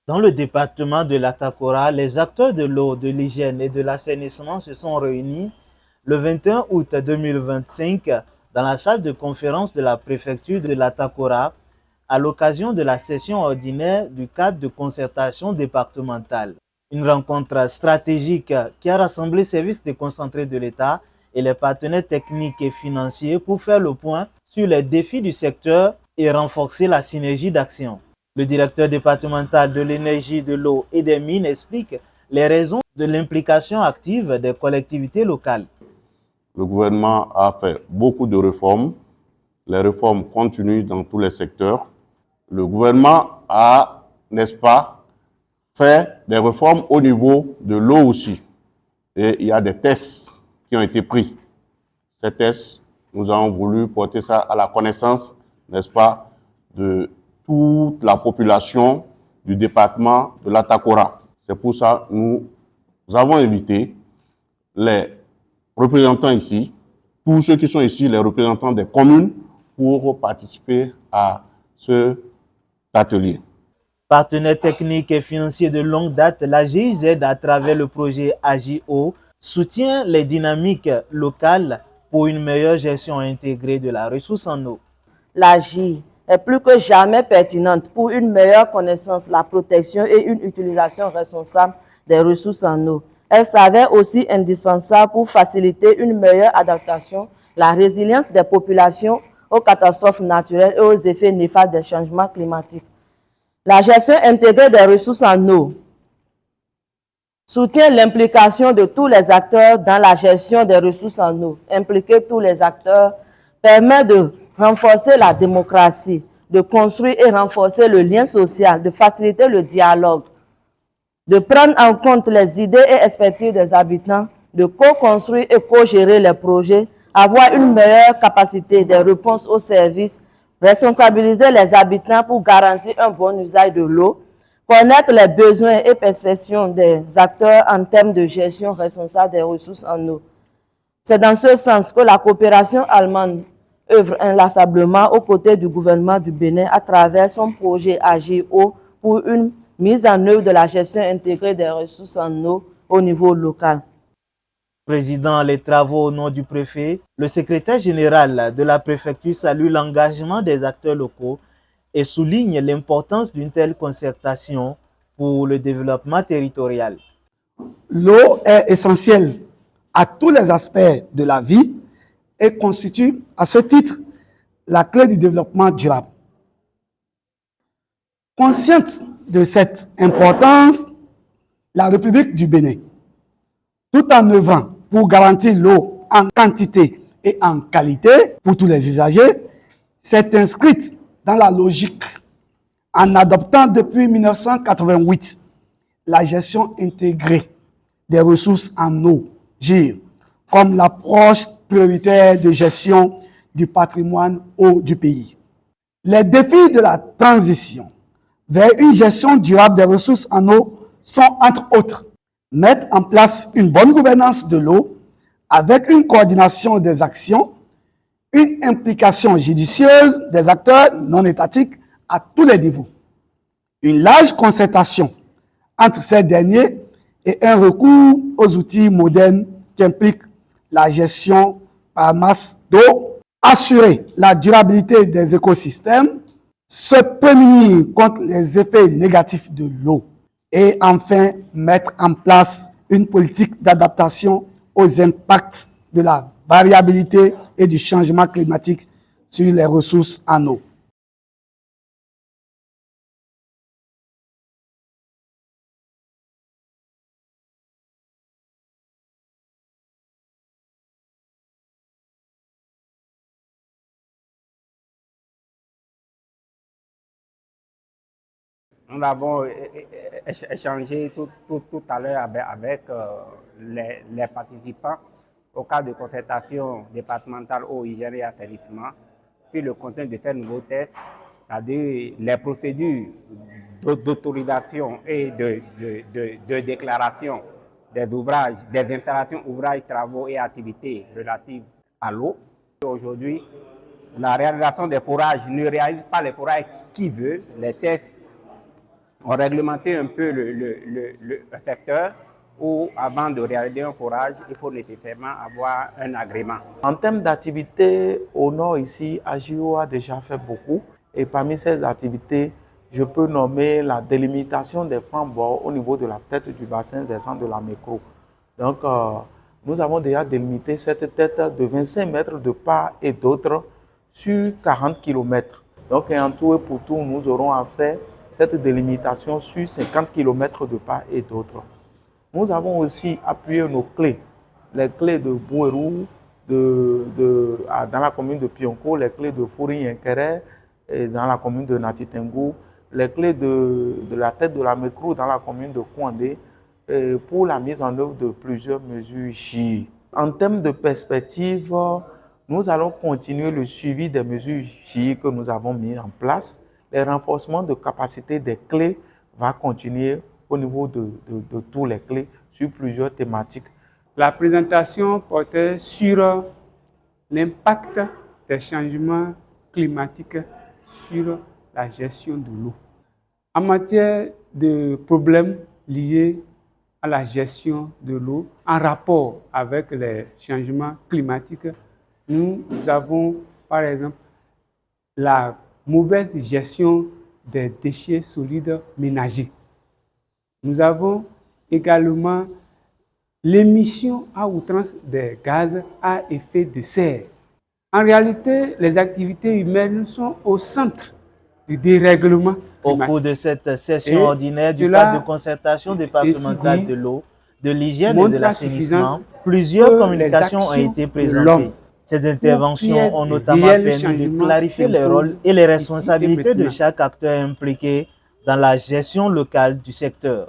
Dans le département de l'Atakora, les acteurs de l'eau, de l'hygiène et de l'assainissement se sont réunis le 21 août 2025 dans la salle de conférence de la préfecture de l'Atakora à l'occasion de la session ordinaire du cadre de concertation départementale. Une rencontre stratégique qui a rassemblé les services déconcentrés de l'État et les partenaires techniques et financiers pour faire le point sur les défis du secteur et renforcer la synergie d'action. Le directeur départemental de l'énergie, de l'eau et des mines explique les raisons de l'implication active des collectivités locales. Le gouvernement a fait beaucoup de réformes. Les réformes continuent dans tous les secteurs. Le gouvernement a, n'est-ce pas, fait des réformes au niveau de l'eau aussi. Et il y a des tests qui ont été pris. Ces tests, nous avons voulu porter ça à la connaissance, n'est-ce pas, de toute la population du département de l'Atakora. C'est pour ça que nous avons invité les représentants ici, tous ceux qui sont ici, les représentants des communes, pour participer à cet atelier. Partenaire technique et financier de longue date, la GIZ, à travers le projet AGIO, soutient les dynamiques locales pour une meilleure gestion intégrée de la ressource en eau. L'AGI est plus que jamais pertinente pour une meilleure connaissance, la protection et une utilisation responsable des ressources en eau. Elle s'avère aussi indispensable pour faciliter une meilleure adaptation, la résilience des populations aux catastrophes naturelles et aux effets néfastes des changements climatiques. La gestion intégrée des ressources en eau soutient l'implication de tous les acteurs dans la gestion des ressources en eau. Impliquer tous les acteurs permet de renforcer la démocratie, de construire et renforcer le lien social, de faciliter le dialogue, de prendre en compte les idées et expertises des habitants, de co-construire et co-gérer les projets, avoir une meilleure capacité de réponse aux services, responsabiliser les habitants pour garantir un bon usage de l'eau, connaître les besoins et perspectives des acteurs en termes de gestion responsable des ressources en eau. C'est dans ce sens que la coopération allemande œuvre inlassablement aux côtés du gouvernement du Bénin à travers son projet AGIO pour une mise en œuvre de la gestion intégrée des ressources en eau au niveau local. Président les travaux au nom du préfet, le secrétaire général de la préfecture salue l'engagement des acteurs locaux et souligne l'importance d'une telle concertation pour le développement territorial. L'eau est essentielle à tous les aspects de la vie et constitue à ce titre la clé du développement durable. Consciente de cette importance, la République du Bénin, tout en œuvrant pour garantir l'eau en quantité et en qualité pour tous les usagers, s'est inscrite dans la logique en adoptant depuis 1988 la gestion intégrée des ressources en eau, GIR, comme l'approche prioritaire de gestion du patrimoine eau du pays. Les défis de la transition vers une gestion durable des ressources en eau sont, entre autres, mettre en place une bonne gouvernance de l'eau avec une coordination des actions, une implication judicieuse des acteurs non étatiques à tous les niveaux, une large concertation entre ces derniers et un recours aux outils modernes qui impliquent la gestion par masse d'eau, assurer la durabilité des écosystèmes, se prémunir contre les effets négatifs de l'eau et enfin mettre en place une politique d'adaptation aux impacts de la variabilité et du changement climatique sur les ressources en eau. Nous avons échangé tout à l'heure avec les participants au cadre de concertation départementale eau, hygiène et assainissement sur le contenu de ces nouveaux tests, c'est-à-dire les procédures d'autorisation et de déclaration des ouvrages, des installations, ouvrages, travaux et activités relatives à l'eau. Aujourd'hui, la réalisation des forages ne réalise pas les forages qui veut. Les tests On réglementait un peu le secteur où, avant de réaliser un forage, il faut nécessairement avoir un agrément. En termes d'activités, au nord ici, AGIO a déjà fait beaucoup. Et parmi ces activités, je peux nommer la délimitation des francs-bords au niveau de la tête du bassin versant de la Mécro. Donc, nous avons déjà délimité cette tête de 25 mètres de part et d'autre sur 40 km. Donc, en tout et pour tout, nous aurons à faire cette délimitation sur 50 km de part et d'autre. Nous avons aussi appuyé nos clés, les clés de Bouérou, dans la commune de Pionco, les clés de Fouri-Inkere dans la commune de Natitengu, les clés de la tête de la Mécro dans la commune de Kouandé, pour la mise en œuvre de plusieurs mesures JI. En termes de perspective, nous allons continuer le suivi des mesures JI que nous avons mises en place. Le renforcement de capacité des clés va continuer au niveau de tous les clés sur plusieurs thématiques. La présentation portait sur l'impact des changements climatiques sur la gestion de l'eau. En matière de problèmes liés à la gestion de l'eau, en rapport avec les changements climatiques, nous avons par exemple la mauvaise gestion des déchets solides ménagers. Nous avons également l'émission à outrance des gaz à effet de serre. En réalité, les activités humaines sont au centre du dérèglement Au climatique. cours de cette session ordinaire du cadre de concertation départementale de l'eau, de l'hygiène et de l'assainissement, plusieurs communications ont été présentées. Ces interventions ont notamment permis de clarifier les rôles et les responsabilités de chaque acteur impliqué dans la gestion locale du secteur.